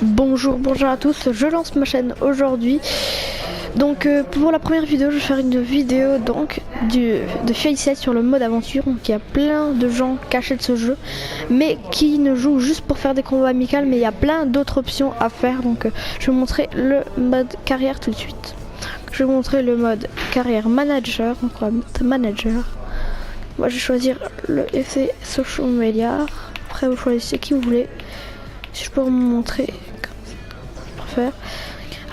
Bonjour à tous, je lance ma chaîne aujourd'hui. Donc pour la première vidéo, je vais faire une vidéo de Faiset sur le mode aventure. Donc il y a plein de gens cachés de ce jeu, mais qui ne jouent juste pour faire des combats amicaux, mais il y a plein d'autres options à faire. Donc je vais vous montrer le mode carrière tout de suite. Je vais vous montrer le mode carrière manager. Donc on va mettre manager. Moi je vais choisir le effet social media. Après vous choisissez qui vous voulez. Si je peux vous montrer faire.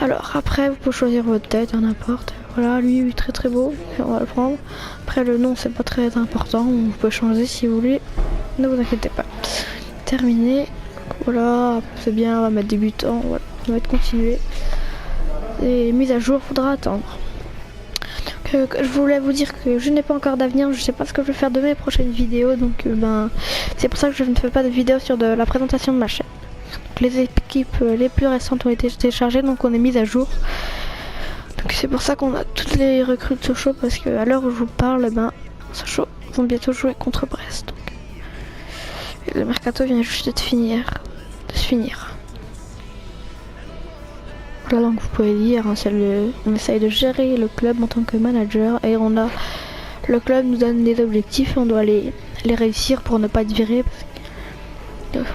Alors après vous pouvez choisir votre tête, n'importe. Voilà, lui très beau, on va le prendre. Après le nom c'est pas très important, vous pouvez changer si vous voulez, ne vous inquiétez pas. Terminé, voilà, c'est bien, on va mettre débutant, voilà, on va mettre continuer. Et mise à jour, faudra attendre. Donc, je voulais vous dire que je n'ai pas encore d'avenir, je sais pas ce que je vais faire de mes prochaines vidéos, donc c'est pour ça que je ne fais pas de vidéo sur la présentation de ma chaîne. Les équipes les plus récentes ont été téléchargées, donc on est mis à jour. Donc c'est pour ça qu'on a toutes les recrues de Sochaux, parce qu'à l'heure où je vous parle, Sochaux vont bientôt jouer contre Brest. Donc. Le mercato vient juste de se finir. Voilà, donc vous pouvez lire, hein, on essaye de gérer le club en tant que manager, et le club nous donne des objectifs et on doit les réussir pour ne pas être viré.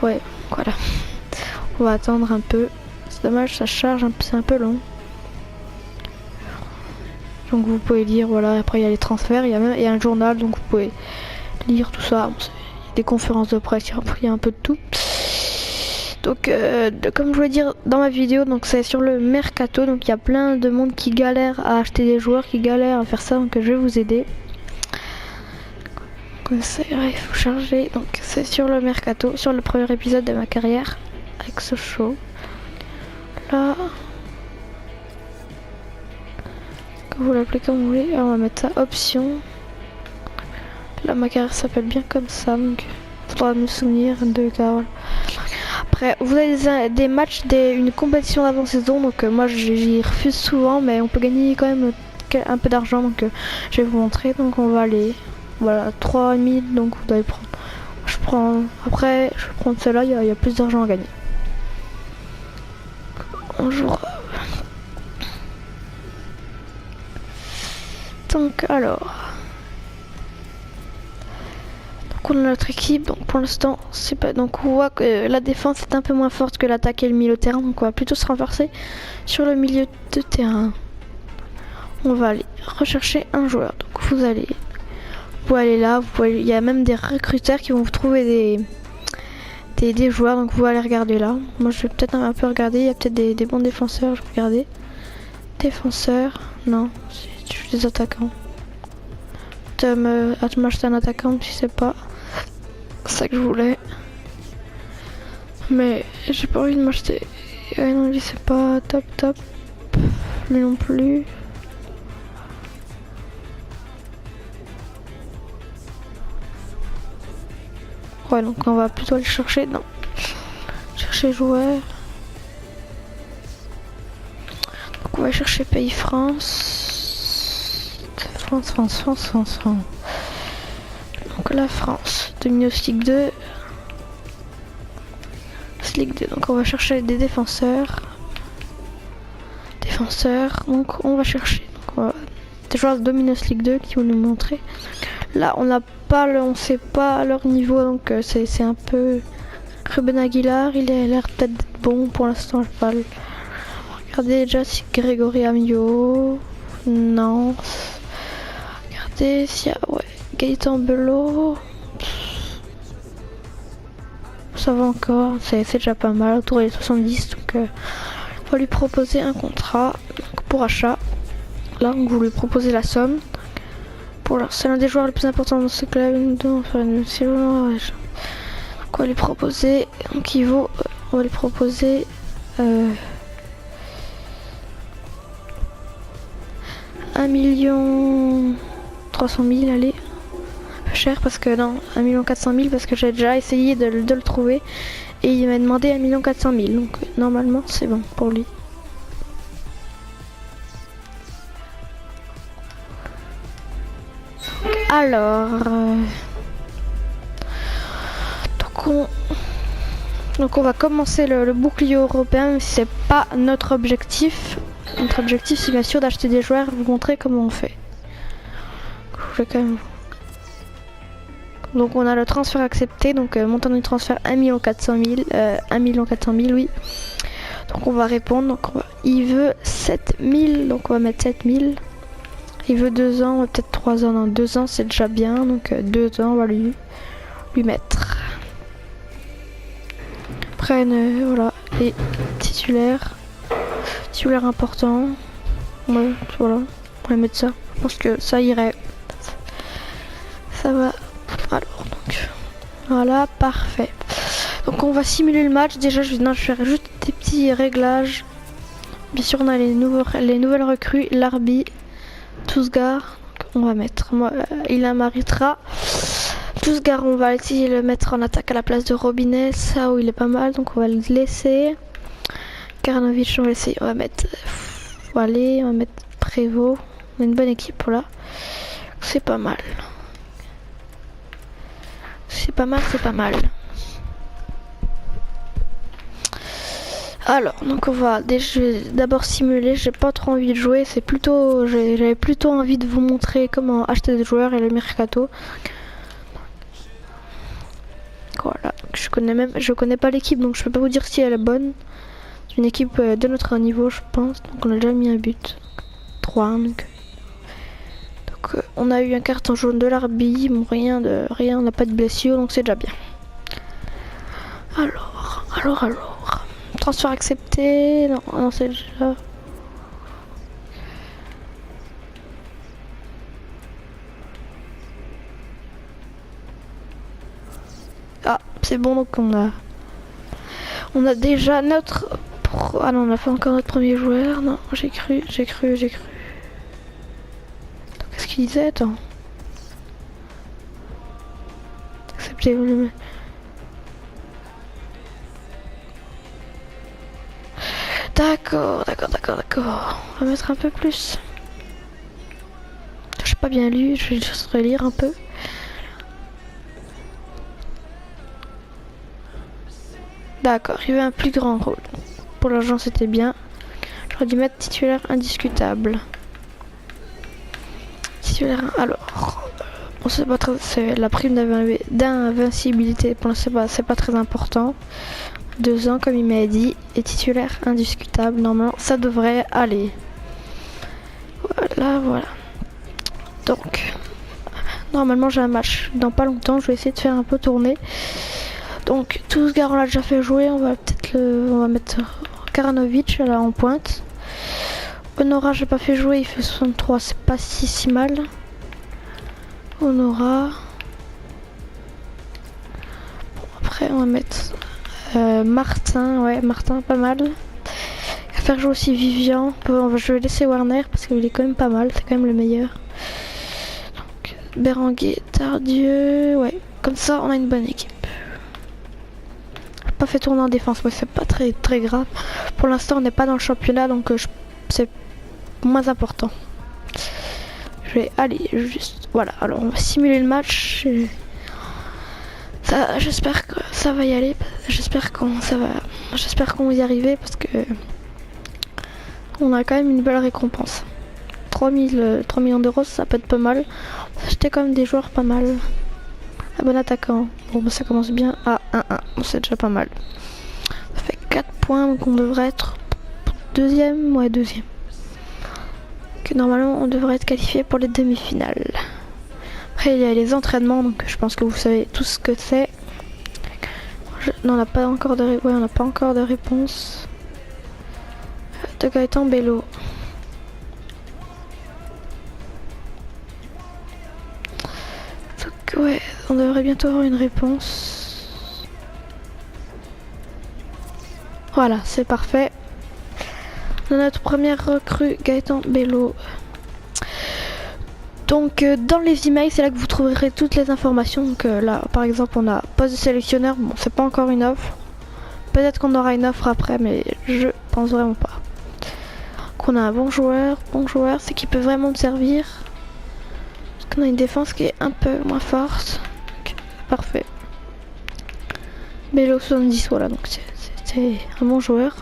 Ouais, voilà. On va attendre un peu. C'est dommage, ça charge, c'est un peu long. Donc vous pouvez lire, voilà. Après il y a les transferts, il y a un journal, donc vous pouvez lire tout ça. Bon, des conférences de presse, il y a un peu de tout. Donc comme je voulais dire dans ma vidéo, donc c'est sur le mercato. Donc il y a plein de monde qui galère à acheter des joueurs, qui galèrent à faire ça. Donc je vais vous aider. C'est vrai, il faut charger. Donc c'est sur le mercato, sur le premier épisode de ma carrière avec Sochaux. Là, vous l'appelez comme vous voulez. Alors, on va mettre ça option. Là ma carrière s'appelle bien comme ça, donc il faudra me souvenir de cas. Voilà. Après vous avez des matchs, une compétition d'avant-saison, donc moi j'y refuse souvent, mais on peut gagner quand même un peu d'argent, donc je vais vous montrer. Donc on va aller, voilà, 3,5, donc vous allez prendre, après je vais prendre celle-là, il y a plus d'argent à gagner. Bonjour. Donc alors, donc on a notre équipe. Donc pour l'instant c'est pas, donc on voit que la défense est un peu moins forte que l'attaque et le milieu de terrain, donc on va plutôt se renforcer sur le milieu de terrain. On va aller rechercher un joueur. Donc vous pouvez aller là, il y a même des recruteurs qui vont vous trouver des joueurs, donc vous allez regarder là. Moi je vais peut-être un peu regarder, il y a peut-être des bons défenseurs, je vais regarder. Défenseurs, non, c'est juste des attaquants. M'acheter un attaquant si c'est pas ça que je voulais. Mais j'ai pas envie de m'acheter. Non, lui c'est pas top. Lui non plus. Ouais, donc on va plutôt aller chercher. Non. Chercher joueur. Donc on va chercher pays France. France. Donc la France. Dominos Ligue 2. Ligue 2. Donc on va chercher des défenseurs. Donc on va chercher. Des joueurs de Dominos Ligue 2 qui vont nous montrer. Là on sait pas leur niveau, donc c'est un peu. Ruben Aguilar, il a l'air peut-être bon pour l'instant, je pas le. Regardez déjà si Grégory Amio. Non. Regardez s'il y a. Ouais. Gaëtan Belot. Ça va encore, c'est déjà pas mal, autour des 70, donc on va lui proposer un contrat pour achat. Là, on vous lui proposer la somme. C'est l'un des joueurs les plus importants dans ce club. On va lui proposer, donc on va lui proposer 1,3 million, allez. Cher parce que non, 1,4 million parce que j'ai déjà essayé de le trouver et il m'a demandé 1,4 million, donc normalement c'est bon pour lui. Alors donc Donc on va commencer le bouclier européen, mais c'est pas notre objectif. Notre objectif c'est bien sûr d'acheter des joueurs et vous montrer comment on fait. Je vais quand même... Donc on a le transfert accepté, donc montant du transfert 1 400 000, 1 400 000 oui. Donc on va répondre, donc il veut 7000, donc on va mettre 7000. Il veut 2 ans, peut-être 3 ans, non 2 ans c'est déjà bien, donc 2 ans on va lui mettre. Après voilà, et titulaire important, ouais voilà, on va mettre ça, je pense que ça irait, ça va, alors donc voilà, parfait. Donc on va simuler le match, déjà je vais faire juste des petits réglages. Bien sûr on a les nouvelles recrues, Larbi, Tousgar, on va mettre, il Maritra. Tousgar on va essayer de le mettre en attaque à la place de Robinet, ça où il est pas mal, donc on va le laisser. Karanovic on va essayer, on va mettre, allez, on va mettre Prévost, on a une bonne équipe là, c'est pas mal. C'est pas mal. Alors, donc on va d'abord simuler, j'ai pas trop envie de jouer, j'avais plutôt envie de vous montrer comment acheter des joueurs et le mercato. Voilà, je connais pas l'équipe donc je peux pas vous dire si elle est bonne. C'est une équipe de notre niveau je pense, donc on a déjà mis un but. 3 donc on a eu un carton jaune de l'arbitre, bon, rien, on n'a pas de blessure donc c'est déjà bien. Alors. Transfert accepté, non c'est déjà... Ah, c'est bon, donc on a déjà notre... Ah non, on n'a pas encore notre premier joueur, non, j'ai cru. Qu'est-ce qu'il disait, attends. Accepté, D'accord. On va mettre un peu plus. J'ai pas bien lu, je vais juste relire un peu. D'accord, il y avait un plus grand rôle. Pour l'argent c'était bien. J'aurais dû mettre titulaire indiscutable. Alors... On sait pas très... C'est la prime d'invincibilité, pour l'instant c'est pas très important. 2 ans comme il m'a dit, et titulaire indiscutable, normalement ça devrait aller. Voilà. Donc, normalement j'ai un match dans pas longtemps, je vais essayer de faire un peu tourner. Donc, Tousgar on l'a déjà fait jouer, on va mettre Karanovic là en pointe. Honora j'ai pas fait jouer, il fait 63, c'est pas si mal. Honora. Bon, après on va mettre... Martin, pas mal. À faire jouer aussi Vivian. Je vais laisser Warner parce qu'il est quand même pas mal, c'est quand même le meilleur. Donc, Berenguer, Tardieu, ouais. Comme ça, on a une bonne équipe. Pas fait tourner en défense, mais c'est pas très grave. Pour l'instant, on n'est pas dans le championnat, donc c'est moins important. Je vais aller juste. Voilà. Alors, on va simuler le match. J'espère que ça va y aller, j'espère qu'on va y arriver parce que on a quand même une belle récompense. 3 millions d'euros, ça peut être pas mal. On va acheter quand même des joueurs pas mal. Un bon attaquant, bon ça commence bien à 1-1, bon, c'est déjà pas mal. Ça fait 4 points, donc on devrait être deuxième. Que normalement on devrait être qualifié pour les demi-finales. Après il y a les entraînements, donc je pense que vous savez tout ce que c'est. On n'a pas encore de réponse. De Gaëtan Bello. Donc ouais, on devrait bientôt avoir une réponse. Voilà, c'est parfait. On a notre première recrue, Gaëtan Bello. Donc dans les emails, c'est là que vous trouverez toutes les informations. Donc là, par exemple, on a poste de sélectionneur. Bon, c'est pas encore une offre. Peut-être qu'on aura une offre après, mais je pense vraiment pas. Qu'on a un bon joueur, c'est qu'il peut vraiment me servir. Parce qu'on a une défense qui est un peu moins forte. Donc, parfait. Bello 70, voilà, donc c'est un bon joueur.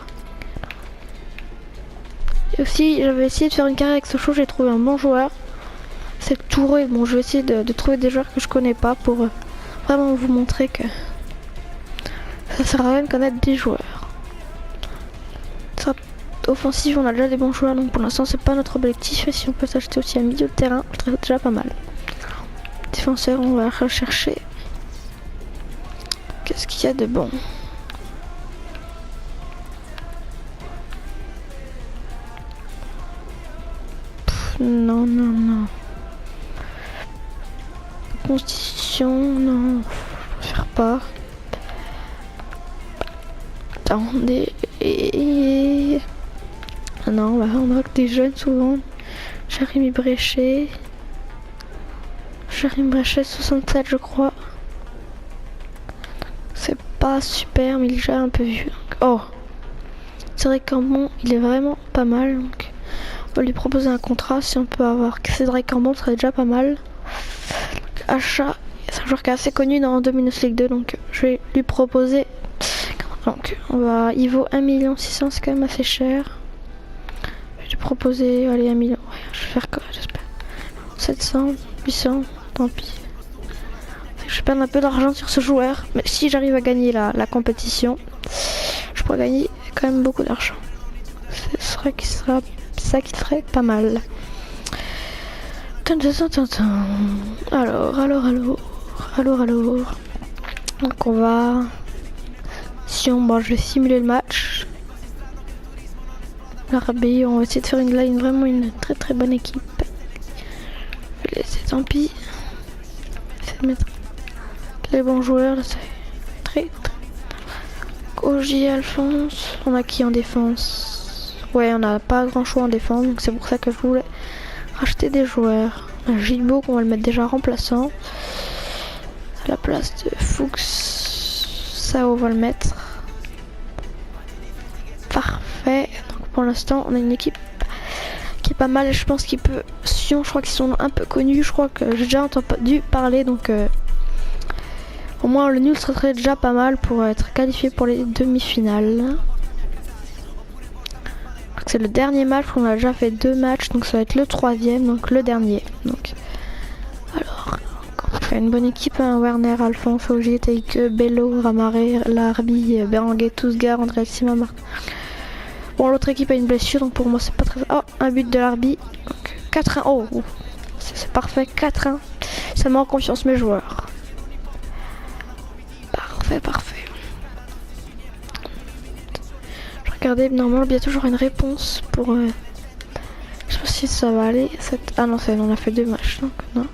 Et aussi, j'avais essayé de faire une carrière avec Sochaux, j'ai trouvé un bon joueur. C'est Touré. Bon, je vais essayer de trouver des joueurs que je connais pas pour vraiment vous montrer que ça sert à rien de connaître des joueurs. Ça, offensif, on a déjà des bons joueurs, donc pour l'instant, c'est pas notre objectif. Et si on peut s'acheter aussi un milieu de terrain, c'est déjà pas mal. Défenseur, on va rechercher. Qu'est-ce qu'il y a de bon? Non, non, non. Constitution, non. Je préfère pas. Attendez. Ah non, bah, on voit que des jeunes souvent. Jérémy Bréchet. Jérémy Bréchet 67, je crois. C'est pas super, mais il est déjà un peu vieux. Donc... Oh! C'est vrai qu'Ambon, il est vraiment pas mal. Donc... On va lui proposer un contrat. Si on peut avoir Cédric Cambon, ce serait déjà pas mal. Donc, achat, c'est un joueur qui est assez connu dans Dominus League 2, donc je vais lui proposer. Donc il vaut 1 600 000, c'est quand même assez cher. Je vais lui proposer, allez, 1 million. Ouais, je vais faire quoi, j'espère. 700, 800, tant pis. Je vais perdre un peu d'argent sur ce joueur, mais si j'arrive à gagner la compétition, je pourrais gagner quand même beaucoup d'argent. Ce serait qui sera ça qui serait pas mal. Alors. Donc on va... Bon, je vais simuler le match. L'Arabie, on va essayer de faire vraiment une très très bonne équipe. Je vais laisser, tant pis. Essayer de mettre les bons joueurs. Là, c'est très. Ogier, Alphonse. On a qui en défense? Ouais, on n'a pas grand choix en défense, donc c'est pour ça que je voulais racheter des joueurs. Un Gilbo qu'on va le mettre déjà remplaçant. À la place de Fuchs. Ça, on va le mettre. Parfait. Donc pour l'instant, on a une équipe qui est pas mal. Je pense qu'il peut... Sion, je crois qu'ils sont un peu connus. Je crois que j'ai déjà entendu parler, donc... Au moins, le nul serait déjà pas mal pour être qualifié pour les demi-finales. C'est le dernier match, on a déjà fait 2 matchs, donc ça va être le 3e, donc le dernier. Donc, alors, on fait une bonne équipe, hein. Werner, Alphonse, Ogier, Teike, Bello, Ramaré, Larbi, Berenguer, Tousgar, André Sima, Marc. Bon, l'autre équipe a une blessure, donc pour moi c'est pas très... Oh, un but de Larbi. 4-1, oh, c'est parfait, 4-1. Ça met en confiance mes joueurs. Parfait. Regardez, normalement il y a toujours une réponse pour... Je sais pas si ça va aller. Ah non, on a fait 2 matchs, donc non.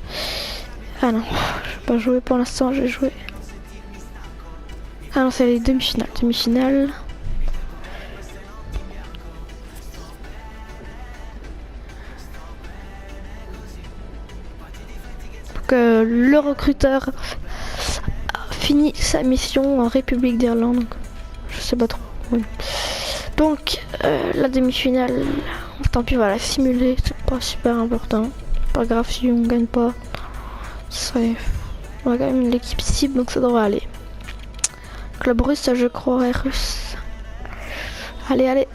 Ah non, je vais pas jouer pour l'instant, je vais jouer. Ah non, c'est les demi-finales. Donc le recruteur a fini sa mission en République d'Irlande, donc je sais pas trop. Oui. Donc la demi-finale, tant pis, voilà, simuler, c'est pas super important. Pas grave si on gagne pas. On a quand même l'équipe cible, donc ça devrait aller. Club russe, je crois, est russe. Allez.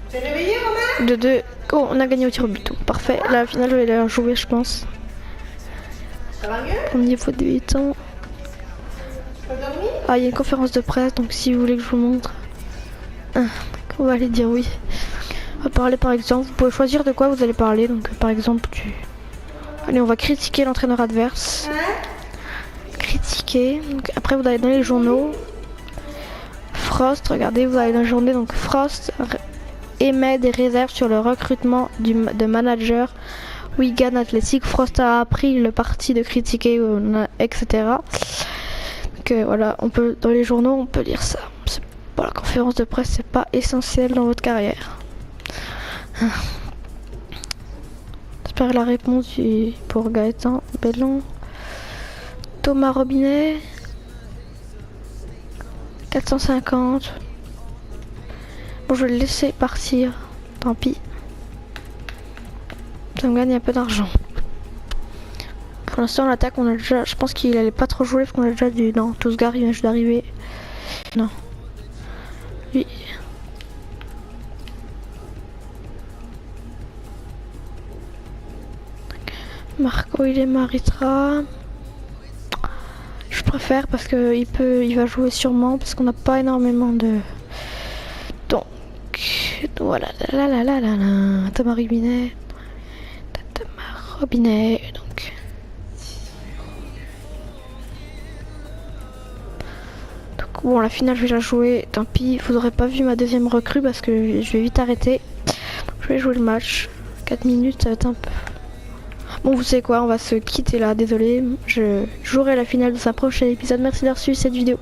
T'es réveillé, Romain? 2-2. Oh, on a gagné au tir au but. Parfait. La finale, je vais la jouer, je pense. Ça va mieux? Premier faute de 8 ans. Ah, il y a une conférence de presse, donc si vous voulez que je vous montre, on va aller dire oui. On va parler par exemple, vous pouvez choisir de quoi vous allez parler, donc par exemple Allez, on va critiquer l'entraîneur adverse. Critiquer, donc après vous allez dans les journaux. Frost, regardez, vous allez dans les journaux, donc Frost émet des réserves sur le recrutement de manager Wigan Athletic. Frost a pris le parti de critiquer, etc. Voilà, on peut dans les journaux on peut lire ça. Pour la conférence de presse, c'est pas essentiel dans votre carrière. J'espère la réponse pour Gaëtan Bellon. Thomas Robinet 450. Bon, je vais le laisser partir, tant pis, ça me gagne un peu d'argent. Pour l'instant, l'attaque, on a déjà. Je pense qu'il allait pas trop jouer parce qu'on a déjà du. Non, Tosgar, il vient juste d'arriver. Non. Lui. Marco, il est Maritra. Je préfère parce que il va jouer sûrement parce qu'on n'a pas énormément de. Donc voilà, Thomas Robinet, donc. Bon, la finale, je vais la jouer. Tant pis, vous n'aurez pas vu ma deuxième recrue parce que je vais vite arrêter. Je vais jouer le match. 4 minutes, ça va être un peu. Bon, vous savez quoi, on va se quitter là, désolé. Je jouerai la finale de sa prochaine épisode. Merci d'avoir suivi cette vidéo.